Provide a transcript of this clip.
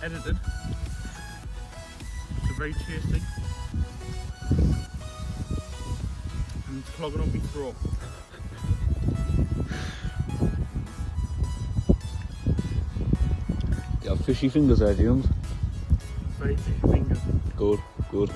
edited. It's very tasty. And it's clogging up my throat. You have fishy fingers there, James. Very fishy fingers. Good, good.